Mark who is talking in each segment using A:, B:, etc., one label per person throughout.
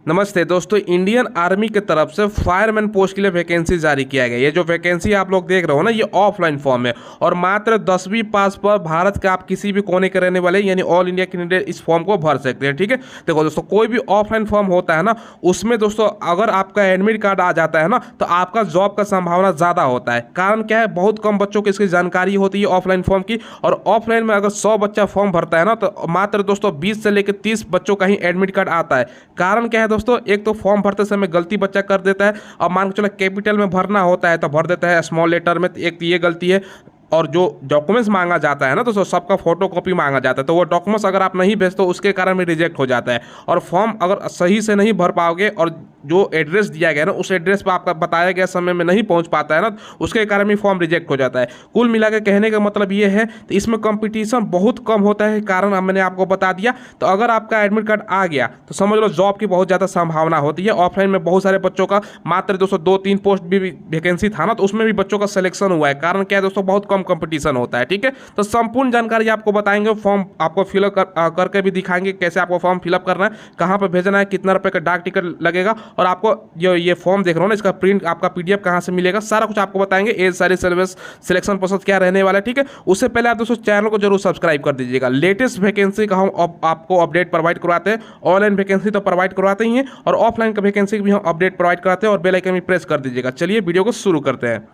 A: नमस्ते दोस्तों, Indian army की तरफ से फायरमैन पोस्ट के लिए वैकेंसी जारी किया गया है। ये जो वैकेंसी आप लोग देख रहे हो ना, ये ऑफलाइन फॉर्म है और मात्र 10वीं पास पर भारत के आप किसी भी कोने के रहने वाले यानी ऑल इंडिया कैंडिडेट इस फॉर्म को भर सकते हैं। ठीक है, देखो दोस्तों, कोई भी ऑफलाइन फॉर्म होता है ना, उसमें दोस्तों अगर आपका एडमिट कार्ड आ जाता है ना, तो आपका जॉब का संभावना ज़्यादा होता है। कारण क्या है, बहुत कम बच्चों को इसकी जानकारी होती है ऑफलाइन फॉर्म की। और ऑफलाइन में अगर 100 बच्चा फॉर्म भरता है ना, तो मात्र दोस्तों 20 से लेकर 30 बच्चों का ही एडमिट कार्ड आता है। कारण क्या है दोस्तों, एक तो फॉर्म भरते समय गलती बच्चा कर देता है। अब मान के चलो कैपिटल में भरना होता है तो भर देता है स्मॉल लेटर में, एक तो ये गलती है। और जो डॉक्यूमेंट्स मांगा जाता है ना दोस्तों, सबका फोटो कॉपी मांगा जाता है, तो वो डॉक्यूमेंट्स अगर आप नहीं भेजते तो उसके कारण भी रिजेक्ट हो जाता है। और फॉर्म अगर सही से नहीं भर पाओगे और जो एड्रेस दिया गया ना, उस एड्रेस पर आपका बताया गया समय में नहीं पहुंच पाता है ना, उसके कारण भी फॉर्म रिजेक्ट हो जाता है। कुल मिला के कहने का मतलब ये है, तो इसमें कंपटीशन बहुत कम होता है। कारण मैंने आपको बता दिया। तो अगर आपका एडमिट कार्ड आ गया तो समझ लो जॉब की बहुत ज़्यादा संभावना होती है। ऑफलाइन में बहुत सारे बच्चों का मात्र दोस्तों 2-3 पोस्ट भी वैकेंसी था ना, तो उसमें भी बच्चों का सिलेक्शन हुआ है। कारण क्या है दोस्तों, बहुत कम कंपटीशन होता है। ठीक है, तो संपूर्ण जानकारी आपको बताएंगे, फॉर्म आपको फिलअप करके भी दिखाएंगे कैसे आपको फॉर्म फिलअप करना है, कहां पर भेजना है, कितना रुपए का डाक टिकट लगेगा, और आपको जो ये फॉर्म देख रहे हो ना, इसका प्रिंट आपका पीडीएफ कहां से मिलेगा, सारा कुछ आपको बताएंगे। एज सारी सिलेबस सिलेक्शन प्रोसेस क्या रहने वाला है। ठीक है, उससे पहले आप दोस्तों चैनल को जरूर सब्सक्राइब कर दीजिएगा। लेटेस्ट वैकेंसी का हम आपको अपडेट प्रोवाइड करवाते हैं। ऑनलाइन वैकेंसी तो प्रोवाइड करवाते ही हैं, और ऑफलाइन का वैकेंसी भी हम अपडेट प्रोवाइड कराते हैं। और बेल आइकन भी प्रेस कर दीजिएगा। चलिए वीडियो को शुरू करते हैं।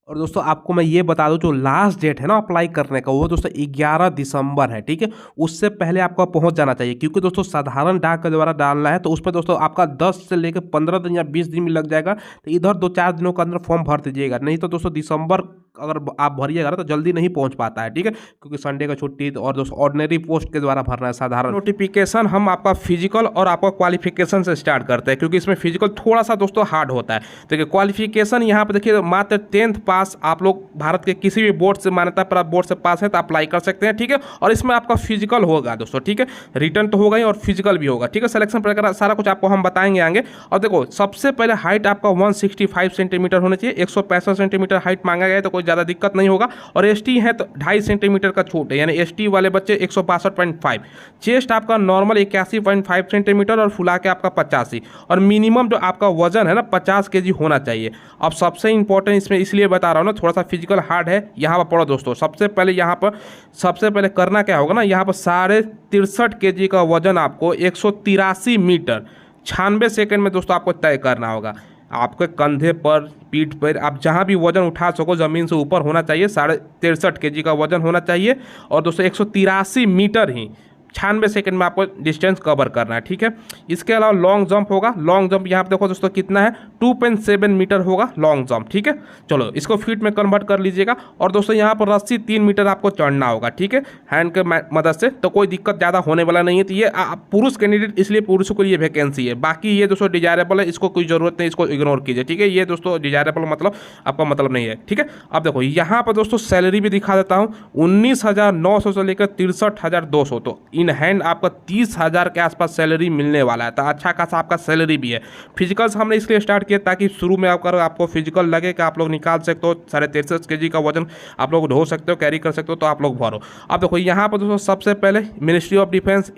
A: और दोस्तों आपको मैं ये बता दूं, जो लास्ट डेट है ना अप्लाई करने का, वो दोस्तों 11 दिसंबर है। ठीक है, उससे पहले आपको पहुंच जाना चाहिए, क्योंकि दोस्तों साधारण डाक के द्वारा डालना है, तो उस पर दोस्तों आपका 10 से लेकर 15 दिन या 20 दिन में लग जाएगा। तो इधर 2-4 दिनों के अंदर फॉर्म भर दीजिएगा, नहीं तो दोस्तों दिसंबर अगर आप भरिएगा ना तो जल्दी नहीं पहुंच पाता है। ठीक है, क्योंकि संडे का छुट्टी, और दोस्तों ऑर्डिनरी पोस्ट के द्वारा भरना है। साधारण नोटिफिकेशन हम आपका फिजिकल और आपका क्वालिफिकेशन से स्टार्ट करते हैं, क्योंकि इसमें फिजिकल थोड़ा सा दोस्तों हार्ड होता है। देखिए क्वालिफिकेशन यहाँ पर देखिए, मात्र 10th पास आप लोग भारत के किसी भी बोर्ड से, मान्यता प्राप्त बोर्ड से पास है तो अप्लाई कर सकते हैं। ठीक है, और इसमें आपका फिजिकल होगा दोस्तों। ठीक है, रिटर्न तो होगा ही और फिजिकल भी होगा। ठीक है, सिलेक्शन प्रक्रिया सारा कुछ आपको हम बताएंगे आगे। और देखो सबसे पहले हाइट आपका 165 सेंटीमीटर होना चाहिए। 165 सेंटीमीटर हाइट मांगा गया है, तो कोई ज़्यादा दिक्कत नहीं होगा। और एसटी है तो 2.5 सेंटीमीटर का छूट है, यानी एसटी वाले बच्चे 162.5। चेस्ट आपका नॉर्मल 81.5 सेंटीमीटर और फुला के आपका 85। और मिनिमम जो आपका वजन है ना 50 केजी होना चाहिए। अब सबसे इंपॉर्टेंट इसमें इसलिए बता रहा हूँ ना, थोड़ा सा फिजिकल हार्ड है। यहाँ पर पढ़ो दोस्तों, सबसे पहले करना क्या होगा ना, यहाँ पर 63.5 केजी का वजन आपको 183 मीटर 96 सेकेंड में दोस्तों आपको तय करना होगा। आपके कंधे पर, पीठ पर, आप जहाँ भी वजन उठा सको ज़मीन से ऊपर होना चाहिए। 63.5 केजी का वजन होना चाहिए। और दोस्तों 183 मीटर ही 96 सेकंड में आपको डिस्टेंस कवर करना है। ठीक है, इसके अलावा लॉन्ग जंप होगा। लॉन्ग जंप यहाँ पे देखो दोस्तों कितना है, 2.7 मीटर होगा लॉन्ग जंप। ठीक है, चलो इसको फीट में कन्वर्ट कर लीजिएगा। और दोस्तों यहाँ पर रस्सी 3 मीटर आपको चढ़ना होगा। ठीक है, हैंड के मदद से, तो कोई दिक्कत ज़्यादा होने वाला नहीं है। तो ये पुरुष कैंडिडेट, इसलिए पुरुषों के लिए वैकेंसी है। बाकी ये दोस्तों डिजायरेबल है, इसको कोई जरूरत नहीं, इसको इग्नोर कीजिए। ठीक है, ये दोस्तों डिजायरेबल मतलब आपका मतलब नहीं है। ठीक है, अब देखो यहाँ पर दोस्तों सैलरी भी दिखा देता हूँ। 19,900 से लेकर 63,200, तो इन हैंड आपका 30,000 के आसपास सैलरी मिलने वाला है। तो अच्छा खासा आपका सैलरी भी है। फिजिकल्स हमने इसलिए स्टार्ट किया ताकि शुरू में आपको फिजिकल लगे कि आप लोग निकाल सकते हो, 63.5 केजी का वजन आप लोग ढो सकते हो, कैरी कर सकते हो, तो आप लोग भरो। अब देखो यहाँ पर दोस्तों सबसे पहले ministry of defence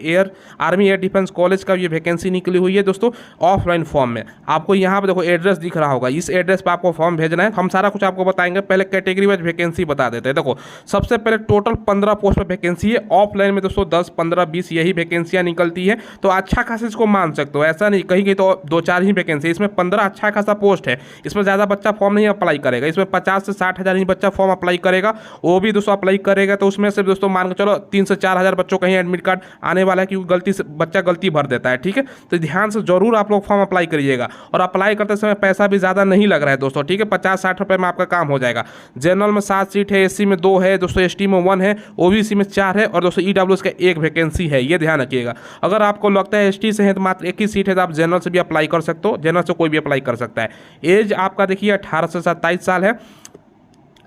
A: army air defence college का ये वैकेंसी निकली हुई है दोस्तों ऑफलाइन फॉर्म में। आपको यहाँ पर देखो एड्रेस दिख रहा होगा, इस एड्रेस पर आपको फॉर्म भेजना है। हम सारा कुछ आपको बताएंगे। पहले कैटेगरी वाइज वैकेंसी बता देते हैं। देखो सबसे पहले टोटल 15 पोस्ट पर वैकेंसी है। ऑफलाइन में दोस्तों 10, 15, 20 यही वैकेंसियां निकलती है। तो अच्छा खासा इसको मान सकते हो, ऐसा नहीं कहीं तो 2-4 ही वैकेंसी। इसमें 15 अच्छा खासा पोस्ट है। इसमें ज़्यादा बच्चा फॉर्म नहीं अप्लाई करेगा। इसमें 50 से 60 हज़ार ही बच्चा फॉर्म अप्लाई करेगा। वो भी दोस्तों अप्लाई करेगा तो उसमें से दोस्तों मान के चलो 3 से 4 हज़ार बच्चों का ही एडमिट कार्ड आने वाला है, क्योंकि गलती से बच्चा गलती भर देता है। ठीक है, तो ध्यान से जरूर आप लोग फॉर्म अप्लाई करिएगा। और अप्लाई करते समय पैसा भी ज़्यादा नहीं लग रहा है दोस्तों। ठीक है, 50-60 रुपये में आपका काम हो जाएगा। जनरल में 7 सीट है, एससी में 2 है दोस्तों, एसटी में 1 है, ओबीसी में 4 है, और दोस्तों ईडब्ल्यूएस का 1 वैकेंसी है। ये ध्यान रखिएगा। अगर आपको लगता है एसटी से है तो मात्र 1 ही सीट है, तो आप जनरल से भी अप्लाई कर सकते हो। जनरल से कोई भी अप्लाई कर सकता है। एज आपका देखिए 18 से 27 साल है।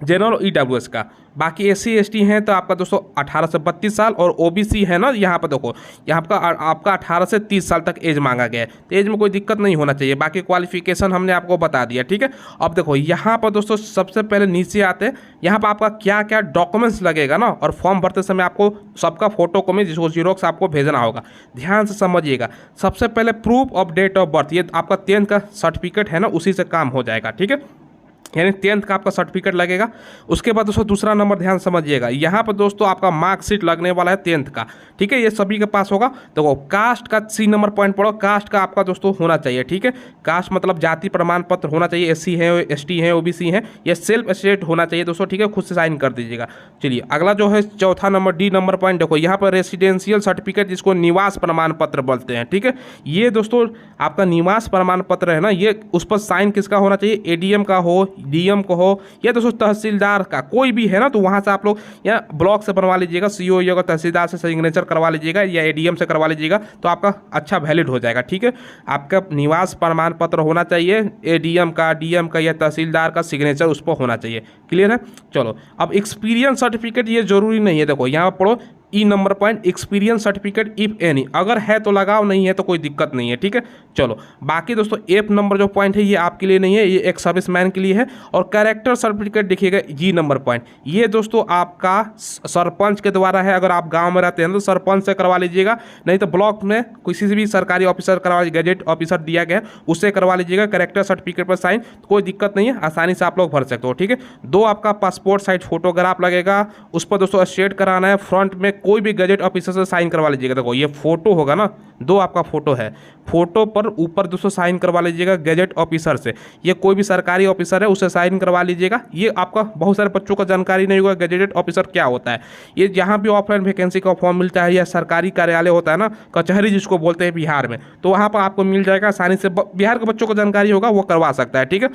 A: जनरल ईडब्ल्यूएस का। बाकी एससी एसटी हैं तो आपका दोस्तों 18 से 32 साल, और ओबीसी है ना, यहाँ पर देखो यहाँ आपका 18 से 30 साल तक एज मांगा गया है, तो एज में कोई दिक्कत नहीं होना चाहिए। बाकी क्वालिफिकेशन हमने आपको बता दिया, ठीक है। अब देखो यहाँ पर दोस्तों सबसे पहले नीचे आते हैं, यहाँ पर आपका क्या क्या डॉक्यूमेंट्स लगेगा ना, और फॉर्म भरते समय आपको सबका फोटो कॉपी जिसको जीरोक्स आपको भेजना होगा, ध्यान से समझिएगा। सबसे पहले proof of date of birth, ये आपका 10th का सर्टिफिकेट है ना, उसी से काम हो जाएगा, ठीक है, यानी 10th का आपका सर्टिफिकेट लगेगा। उसके बाद दोस्तों दूसरा नंबर ध्यान समझिएगा, यहाँ पर दोस्तों आपका मार्कशीट लगने वाला है 10th का, ठीक है, ये सभी के पास होगा। देखो कास्ट का सी नंबर पॉइंट पढ़ो, कास्ट का आपका दोस्तों होना चाहिए, ठीक है, कास्ट मतलब जाति प्रमाण पत्र होना चाहिए, एससी है, एसटी है, ओबीसी है, ये सेल्फ एस्टेट होना चाहिए दोस्तों, ठीक है, खुद से साइन कर दीजिएगा। चलिए अगला जो है चौथा नंबर डी नंबर पॉइंट, देखो यहाँ पर रेसिडेंशियल सर्टिफिकेट जिसको निवास प्रमाण पत्र बोलते हैं, ठीक है, ये दोस्तों आपका निवास प्रमाण पत्र है ना, ये उस पर साइन किसका होना चाहिए, एडीएम का हो, डीएम को हो, या दोस्तों तहसीलदार का कोई भी है ना, तो वहाँ से आप लोग या ब्लॉक से बनवा लीजिएगा, सीओ या तहसीलदार से सिग्नेचर करवा लीजिएगा, या एडीएम से करवा लीजिएगा, तो आपका अच्छा वैलिड हो जाएगा, ठीक है। आपका निवास प्रमाण पत्र होना चाहिए, एडीएम का, डीएम का या तहसीलदार का सिग्नेचर उस पर होना चाहिए, क्लियर है। चलो अब एक्सपीरियंस सर्टिफिकेट ये जरूरी नहीं है, देखो यहाँ पर पढ़ो E number point, experience certificate if any, अगर है तो लगाओ, नहीं है तो कोई दिक्कत नहीं है, ठीक है। चलो बाकी दोस्तों एफ नंबर जो पॉइंट है ये आपके लिए नहीं है, ये एक सर्विसमैन के लिए है। और कैरेक्टर सर्टिफिकेट देखिएगा जी नंबर पॉइंट, ये दोस्तों आपका सरपंच के द्वारा है, अगर आप गांव में रहते हैं तो सरपंच से करवा लीजिएगा, नहीं तो ब्लॉक में किसी से भी सरकारी ऑफिसर करवा, गैजेट ऑफिसर दिया गया उससे करवा लीजिएगा। कैरेक्टर सर्टिफिकेट पर साइन कोई दिक्कत नहीं है, आसानी से आप लोग भर सकते हो, ठीक है। 2 आपका पासपोर्ट साइज फोटोग्राफ लगेगा, उस पर दोस्तों स्टेट कराना है, फ्रंट में कोई भी गैजेट ऑफिसर से साइन करवा लीजिएगा। देखो ये फोटो होगा ना, 2 आपका फोटो है, फोटो पर ऊपर दोस्तों साइन करवा लीजिएगा गैजेट ऑफिसर से, ये कोई भी सरकारी ऑफिसर है उससे साइन करवा लीजिएगा। ये आपका बहुत सारे बच्चों को जानकारी नहीं होगा गैजेट ऑफिसर क्या होता है। ये जहाँ भी ऑफलाइन वैकेंसी का फॉर्म मिलता है या सरकारी कार्यालय होता है ना, कचहरी जिसको बोलते हैं बिहार में, तो वहाँ पर आपको मिल जाएगा आसानी से, बिहार के बच्चों को जानकारी होगा वो करवा सकता है, ठीक है।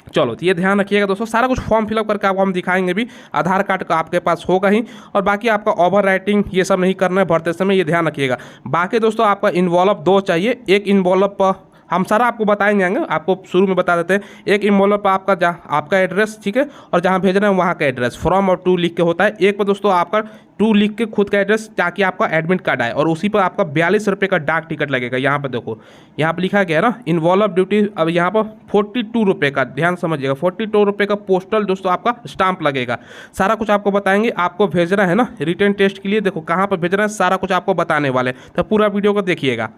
A: चलो तो ये ध्यान रखिएगा दोस्तों, सारा कुछ फॉर्म फिलअप करके आपको हम दिखाएंगे भी, आधार कार्ड का आपके पास होगा ही, और बाकी आपका ओवर राइटिंग ये सब नहीं करना है भरते समय, ये ध्यान रखिएगा। बाकी दोस्तों आपका इन्वॉल्व 2 चाहिए, एक इन्वॉल्व पर हम सारा आपको बताएंगे, आपको शुरू में बता देते हैं। एक इन्वॉल्व पर आपका आपका एड्रेस, ठीक है, और जहाँ भेजना है वहाँ का एड्रेस, फ्रॉम और टू लिख के होता है। एक पर दोस्तों आपका टू लिख के खुद का एड्रेस, ताकि आपका एडमिट कार्ड आए, और उसी पर आपका 42 रुपये का डाक टिकट लगेगा। यहाँ पर देखो यहाँ पर लिखा गया है ना इन्वॉल्व ड्यूटी, अब यहाँ पर 42 रुपये का, ध्यान समझिएगा, 42 रुपये का पोस्टल दोस्तों आपका स्टाम्प लगेगा। सारा कुछ आपको बताएंगे, आपको भेजना है ना रिटर्न टेस्ट के लिए, देखो कहाँ पर भेजना है सारा कुछ आपको बताने वाले, तो पूरा वीडियो को देखिएगा।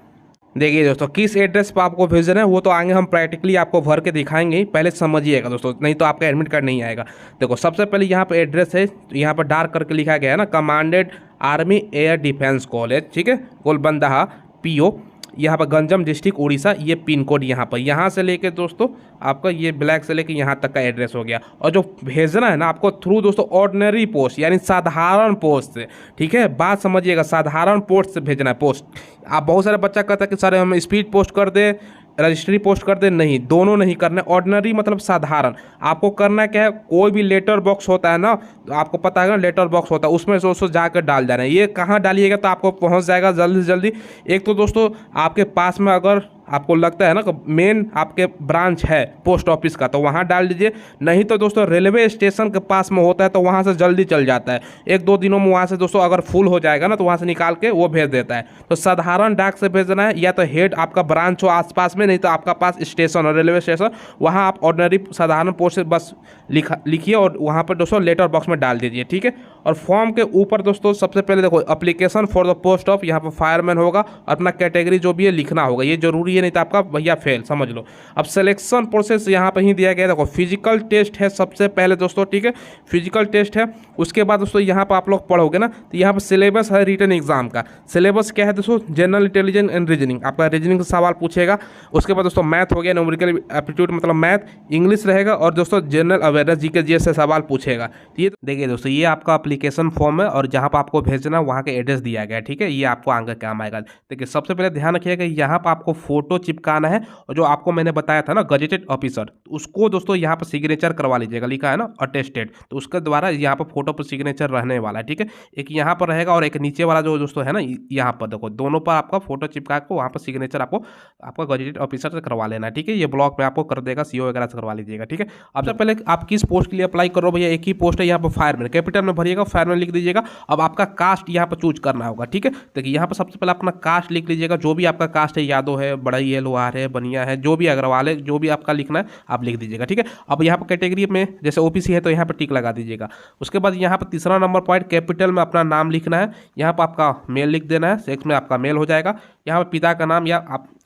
A: देखिए दोस्तों किस एड्रेस पर आपको भेजना है वो तो आगे हम प्रैक्टिकली आपको भर के दिखाएंगे ही, पहले समझिएगा दोस्तों, नहीं तो आपका एडमिट कार्ड नहीं आएगा। देखो सबसे पहले यहाँ पर एड्रेस है, यहाँ पर डार्क करके लिखा गया है ना, commanded army air defence college, ठीक है, गोलबंदहा पीओ, यहाँ पर गंजम डिस्ट्रिक्ट उड़ीसा, ये पिन कोड यहाँ से लेके दोस्तों आपका ये ब्लैक से लेके यहाँ तक का एड्रेस हो गया। और जो भेजना है ना आपको थ्रू दोस्तों ऑर्डिनरी पोस्ट, यानी साधारण पोस्ट से, ठीक है, बात समझिएगा, साधारण पोस्ट से भेजना है पोस्ट। आप बहुत सारे बच्चा कहता है कि सर हम स्पीड पोस्ट कर दे, रजिस्ट्री पोस्ट कर दे, नहीं, दोनों नहीं करना। ऑर्डिनरी मतलब साधारण, आपको करना क्या है, कोई भी लेटर बॉक्स होता है ना, तो आपको पता है ना लेटर बॉक्स होता है, उसमें से उसको जाकर डाल देना है। ये कहाँ डालिएगा तो आपको पहुंच जाएगा जल्दी से जल्दी। एक तो दोस्तों आपके पास में अगर आपको लगता है ना कि मेन आपके ब्रांच है पोस्ट ऑफिस का, तो वहाँ डाल दीजिए, नहीं तो दोस्तों रेलवे स्टेशन के पास में होता है तो वहाँ से जल्दी चल जाता है, 1-2 दिनों में वहाँ से दोस्तों अगर फुल हो जाएगा ना तो वहाँ से निकाल के वो भेज देता है। तो साधारण डाक से भेजना है, या तो हेड आपका ब्रांच हो आसपास में, नहीं तो आपका पास स्टेशन हो रेलवे स्टेशन, वहाँ आप ऑर्डिनरी साधारण पोस्ट से बस लिखिए और वहाँ पर दोस्तों लेटर बॉक्स में डाल दीजिए, ठीक है। और फॉर्म के ऊपर दोस्तों सबसे पहले देखो application for the post of, यहाँ पर फायरमैन होगा, अपना कैटेगरी जो भी है लिखना होगा, ये जरूरी है, नहीं तो आपका भैया फेल समझ लो। अब सिलेक्शन प्रोसेस यहाँ पर ही दिया गया है, देखो फिजिकल टेस्ट है सबसे पहले दोस्तों, ठीक है, फिजिकल टेस्ट है। उसके बाद दोस्तों यहाँ पर आप लोग पढ़ोगे ना, तो यहाँ पर सिलेबस है रिटन एग्जाम का। सिलेबस क्या है दोस्तों, जनरल इंटेलिजेंस एंड रीजनिंग, आपका रीजनिंग का सवाल पूछेगा। उसके बाद दोस्तों मैथ हो गया, न्यूमेरिकल एप्टीट्यूड मतलब मैथ, इंग्लिश रहेगा, और दोस्तों जनरल अवेयरनेस जीके जीएस से सवाल पूछेगा। ये देखिए दोस्तों ये आपका एप्लीकेशन फॉर्म है, और जहाँ पर आपको भेजना वहाँ का एड्रेस दिया गया है, ठीक है, ये आपको आगे काम आएगा। देखिए सबसे पहले ध्यान रखिएगा यहाँ पर आपको फोटो चिपकाना है, और जो आपको मैंने बताया था ना गजेटेड ऑफिसर, उसको दोस्तों यहाँ पर सिग्नेचर करवा लीजिएगा, लिखा है ना अटेस्टेड, तो उसके द्वारा यहाँ पर फोटो पर सिग्नेचर रहने वाला है। ठीक है, एक यहाँ पर रहेगा और एक नीचे वाला जो दोस्तों है ना यहाँ पर देखो, दोनों पर आपका फोटो चिपका के वहाँ पर सिग्नेचर आपको आपका गजेटेड ऑफिसर से करवा लेना है। ठीक है, ये ब्लॉक में आपको कर देगा, सीओ वगैरह से करवा लीजिएगा। ठीक है, अब सबसे पहले आप किस पोस्ट के लिए अप्लाई करो भैया, एक ही पोस्ट है यहाँ पर फायरमैन, कैपिटल में भरिएगा, फायरमैन लिख दीजिएगा। अब आपका कास्ट यहाँ पर चूज करना होगा। ठीक है, देखिए यहाँ पर सबसे पहले अपना कास्ट लिख लीजिएगा, जो भी आपका कास्ट है, यादव है, बड़ई है, लोहार है, बनिया है, जो भी अग्रवाल है, जो भी आपका लिखना है आप लिख दीजिएगा। ठीक है, अब यहाँ पर कैटेगरी में जैसे ओबीसी है तो यहाँ पर टिक लगा दीजिएगा। उसके बाद यहाँ पर तीसरा नंबर पॉइंट, कैपिटल में अपना नाम लिखना है, यहाँ पर आपका मेल लिख देना है, सेक्स में आपका मेल हो जाएगा। यहाँ पर पिता का नाम या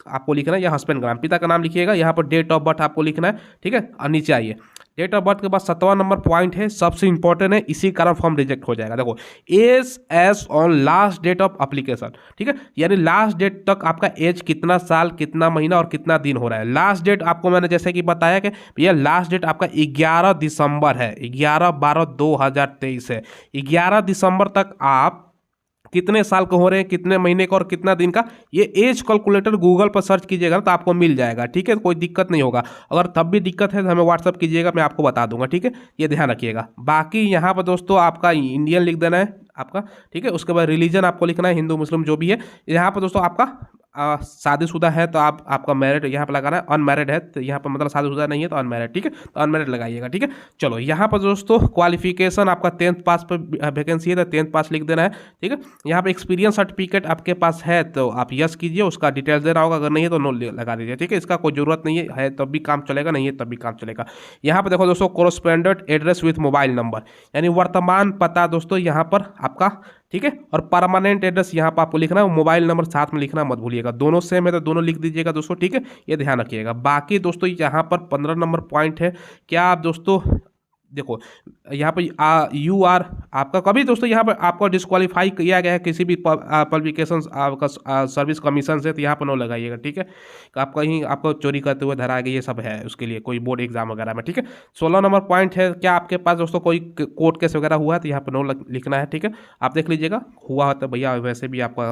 A: आपको लिखना है या हस्बैंड का नाम, पिता का नाम लिखिएगा। यहाँ पर डेट ऑफ बर्थ आपको लिखना है। ठीक है, और नीचे आइए, डेट ऑफ बर्थ के बाद 7वां नंबर पॉइंट है, सबसे इंपॉर्टेंट है, इसी कारण फॉर्म रिजेक्ट हो जाएगा। देखो age on last date of application. ठीक है, यानी लास्ट डेट तक आपका एज कितना साल, कितना महीना और कितना दिन हो रहा है। लास्ट डेट आपको मैंने जैसे कि बताया कि भैया लास्ट डेट आपका 11 दिसंबर है, 11/12/2023 है। 11 दिसंबर तक आप कितने साल के हो रहे हैं, कितने महीने का और कितना दिन का, ये एज कैलकुलेटर गूगल पर सर्च कीजिएगा तो आपको मिल जाएगा। ठीक है, कोई दिक्कत नहीं होगा। अगर तब भी दिक्कत है तो हमें व्हाट्सअप कीजिएगा, मैं आपको बता दूंगा। ठीक है, ये ध्यान रखिएगा। बाकी यहाँ पर दोस्तों आपका इंडियन लिख देना है आपका। ठीक है, उसके बाद रिलीजन आपको लिखना है, हिंदू मुस्लिम जो भी है। यहाँ पर दोस्तों आपका शादीशुदा है तो आपका मैरिड यहाँ पर लगाना है, अनमैरिड है तो यहाँ पर मतलब शादीशुदा नहीं है तो अनमैरिड। ठीक है, तो अनमैरिड लगाइएगा। ठीक है, चलो यहाँ पर दोस्तों क्वालिफिकेशन आपका 10th पास पर वैकेंसी है तो 10th पास लिख देना है। ठीक है, यहाँ पर एक्सपीरियंस सर्टिफिकेट आपके पास है तो आप यस कीजिए, उसका डिटेल्स देना होगा, अगर नहीं है तो नो लगा दीजिए। ठीक है, इसका कोई जरूरत नहीं है तब भी काम चलेगा, नहीं है तब भी काम चलेगा। यहाँ पर देखो दोस्तों कोरस्पेंडेंट एड्रेस विथ मोबाइल नंबर, यानी वर्तमान पता दोस्तों यहाँ पर आपका। ठीक है, और परमानेंट एड्रेस यहाँ पर आपको लिखना है, मोबाइल नंबर साथ में लिखना मत भूलिएगा, दोनों सेम है तो दोनों लिख दीजिएगा दोस्तों। ठीक है, ये ध्यान रखिएगा। बाकी दोस्तों यहाँ पर 15 नंबर पॉइंट है, क्या आप दोस्तों देखो यहाँ पर यू आर आपका कभी दोस्तों यहाँ पर आपको डिस्क्वालीफाई किया गया है किसी भी पब्लिकेशन आपका सर्विस कमीशन से, तो यहाँ पर नो लगाइएगा। ठीक है, आप कहीं आपको चोरी करते हुए धरा गया, ये सब है उसके लिए कोई बोर्ड एग्जाम वगैरह में। ठीक है, 16 नंबर पॉइंट है, क्या आपके पास दोस्तों कोई कोर्ट केस वगैरह हुआ है तो यहाँ पर नो लिखना है। ठीक है, आप देख लीजिएगा, हुआ है तो भैया वैसे भी आपका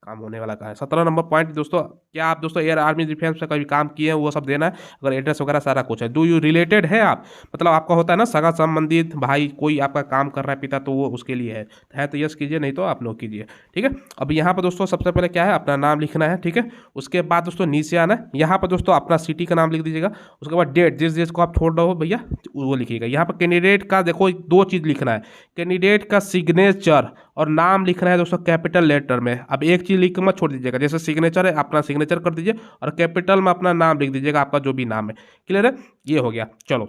A: काम होने वाला का है। 17 नंबर पॉइंट दोस्तों, क्या आप दोस्तों एयर आर्मी डिफेंस में कभी काम किए हैं, वो सब देना है। अगर एड्रेस वगैरह सारा कुछ है। डू यू रिलेटेड है आप, मतलब आपका होता है ना सगा संबंधित भाई कोई आपका काम कर रहा है पिता, तो वो उसके लिए है तो यस कीजिए, नहीं तो आप नो कीजिए। ठीक है, अब यहाँ पर दोस्तों सबसे पहले क्या है, अपना नाम लिखना है। ठीक है, उसके बाद दोस्तों नीचे आना है, यहाँ पर दोस्तों अपना सिटी का नाम लिख दीजिएगा। उसके बाद डेट, जिस डेट को आप छोड़ रहे हो भैया वो लिखिएगा। यहाँ पर कैंडिडेट का देखो 2 चीज़ लिखना है, कैंडिडेट का सिग्नेचर और नाम लिखना है दोस्तों कैपिटल लेटर में। अब एक चीज़ लिख मत छोड़ दीजिएगा, जैसे सिग्नेचर है अपना सिग्नेचर कर दीजिए और कैपिटल में अपना नाम लिख दीजिएगा, आपका जो भी नाम है। क्लियर है, ये हो गया। चलो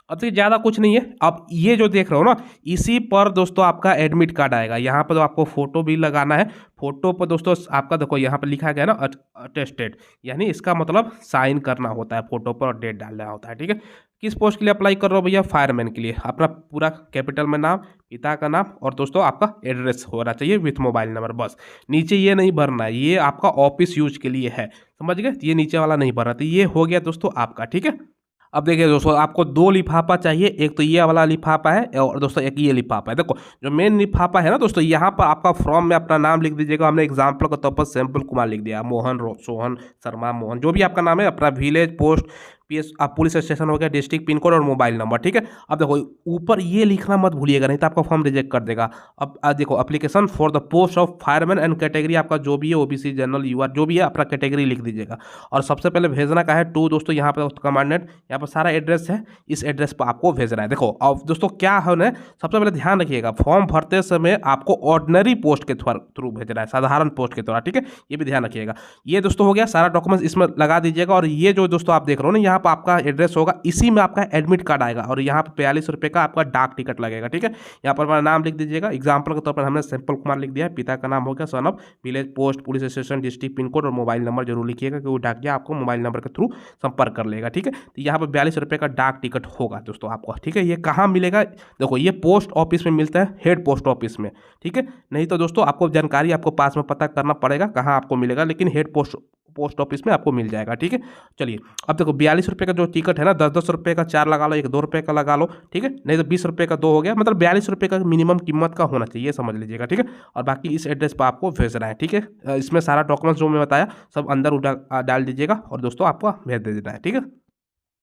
A: अब तो ज़्यादा कुछ नहीं है। अब ये जो देख रहे हो ना, इसी पर दोस्तों आपका एडमिट कार्ड आएगा। यहाँ पर तो आपको फोटो भी लगाना है। फोटो पर दोस्तों आपका देखो यहाँ पर लिखा गया ना अटेस्टेड, यानी इसका मतलब साइन करना होता है फोटो पर और डेट डालना होता है। ठीक है, किस पोस्ट के लिए अप्लाई कर रहे हो भैया, फायरमैन के लिए। अपना पूरा कैपिटल में नाम, पिता का नाम और दोस्तों आपका एड्रेस होना चाहिए विथ मोबाइल नंबर, बस। नीचे ये नहीं भरना है, ये आपका ऑफिस यूज के लिए है, समझ गए। ये नीचे वाला नहीं भरना, तो ये हो गया दोस्तों आपका। ठीक है, अब देखिए दोस्तों आपको 2 लिफाफा चाहिए, एक तो ये वाला लिफाफा है और दोस्तों एक ये लिफाफा है। देखो जो मेन लिफाफा है ना दोस्तों, यहाँ पर आपका फॉर्म में अपना नाम लिख दीजिएगा। हमने एग्जाम्पल के तौर पर सैंपल कुमार लिख दिया, मोहन, सोहन, शर्मा, मोहन, जो भी आपका नाम है, अपना विलेज, पोस्ट, पीएस, आप पुलिस स्टेशन हो गया, डिस्ट्रिक्ट, पिन कोड और मोबाइल नंबर। ठीक है, अब देखो ऊपर ये लिखना मत भूलिएगा, नहीं तो आपका फॉर्म रिजेक्ट कर देगा। अब देखो application for the post of fireman and category आपका जो भी है, ओबीसी, जनरल, यूआर, जो भी है अपना कैटेगरी लिख दीजिएगा। और सबसे पहले भेजना का है टू दोस्तों, यहाँ पर कमांडेंट, यहाँ पर सारा एड्रेस है, इस एड्रेस पर आपको भेजना है। देखो अब दोस्तों क्या है ना, सबसे पहले ध्यान रखिएगा, फॉर्म भरते समय आपको ऑर्डिनरी पोस्ट के थ्रू भेजना है, साधारण पोस्ट के द्वारा। ठीक है, ये भी ध्यान रखिएगा। ये दोस्तों हो गया, सारा डॉक्यूमेंट्स इसमें लगा दीजिएगा। और ये जो दोस्तों आप देख रहे हो ना, यहाँ पर आपका एड्रेस होगा, इसी में आपका एडमिट कार्ड आएगा और यहाँ पर 42 रुपये का आपका डाक टिकट लगेगा। ठीक है, यहाँ पर हमारा नाम लिख दीजिएगा। एग्जाम्पल के तौर पर हमने सैंपल कुमार लिख दिया है, पिता का नाम हो गया son of, village, post, police station, district, pin code और मोबाइल नंबर जरूर लिखिएगा, क्योंकि डाकिया आपको मोबाइल नंबर के थ्रू संपर्क कर लेगा। ठीक है, तो यहाँ पर 42 रुपये का डाक टिकट होगा दोस्तों आपको। ठीक है, ये कहाँ मिलेगा, देखो ये पोस्ट ऑफिस में मिलता है, हेड पोस्ट ऑफिस में। ठीक है, नहीं तो दोस्तों आपको जानकारी आपको पास में पता करना पड़ेगा कहाँ आपको मिलेगा, लेकिन हेड पोस्ट पोस्ट ऑफिस में आपको मिल जाएगा। ठीक है, चलिए अब देखो 42 रुपये का जो टिकट है ना, 10-10 रुपये का 4 लगा लो, एक 2 रुपये का लगा लो। ठीक है, नहीं तो 20 रुपये का 2 हो गया, मतलब 42 रुपये का मिनिमम कीमत का होना चाहिए, समझ लीजिएगा। ठीक है, और बाकी इस एड्रेस पर आपको भेजना है। ठीक है, इसमें सारा डॉक्यूमेंट्स जो मैं बताया सब अंदर डाल दीजिएगा और दोस्तों आपको भेज दे देना है। ठीक है।